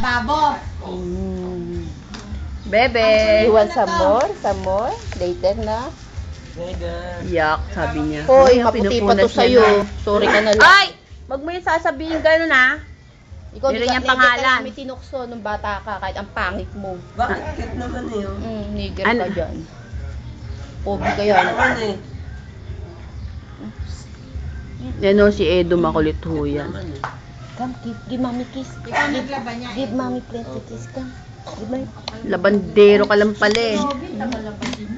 Babo. Bebe. You want some more? Some more? Later na? Yak, sabi niya. Hoy, Ay, kaputi pa pinupunas to niya sa'yo. na. Sorry ka na lang. Ay! Wag mo yung sasabihin gano'n ha. Ikaw, Meron niyang hindi pangalan. ka namin tinukso nung bata ka kahit ang pangit mo. Bakit cute naman eh? Nigger Ano? ka dyan. Pogi ka yan. Naman eh. Yan o, si Edo makulit ho yan. Naman eh. Come, give mommy kiss. Ikaw naglaban niya. Give mommy plenty kiss. Come. Give mommy. Labandero ka lang pala eh. Robin, tagalabas din.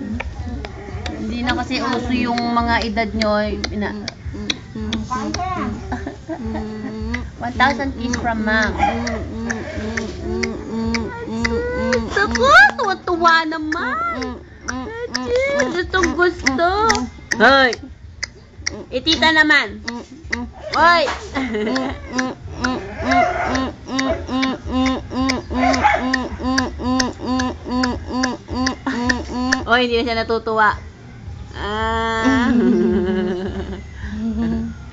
Hindi na kasi uso yung mga edad nyo. 1,000 kiss from mom. Sako, tuwa-tuwa naman. Gustong gusto. Hoy! Tita naman. Hoy! Hoy, hindi na siya natutuwa.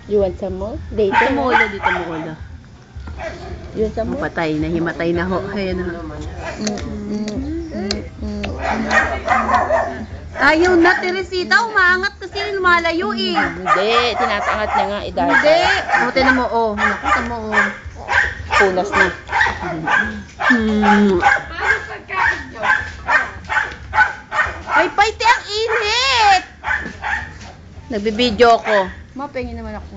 You want some more? Later. Dito mo ulo, dito mo ulo. You want some more? Patay na, himatay na ho. Ayan na. Ayaw na, Teresita. Umaangat kasi lumalayo eh. Hindi. Tinatangat niya nga. Idahil. Hindi. O, tinan mo, oh. Nakita mo, oh. Punas na. Paano pagkain nyo? Ay, paite ang init! Nagbibideo ko. Mapengin naman ako.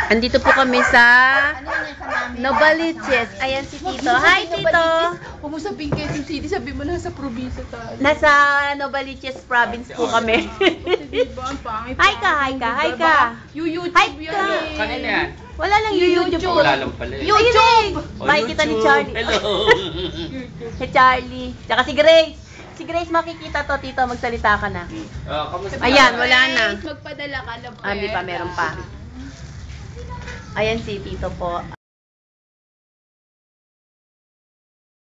Andito po kami sa Ano yan sa namin? Novaliches. Ayan si Tito. Hi, Tito! Huwag mo sabihin Quezon City. Sabi mo nasa probinsya tayo. Nasa Novaliches province po kami. Diba? Ang pangit. Hi ka, hi ka, hi ka. YouTube Hi yan ka. eh. Kanina yan. Wala lang YouTube. Wala lang pala eh. YouTube! Oh, Makikita ni YouTube. Charlie. Hello. Si Charlie. Tsaka si Grace. Si Grace makikita to, Tito. Magsalita ka na. Kamusta? Ayan, wala na. Magpadala ka na. Ah, hindi pa, meron pa. Ayan si Tito po.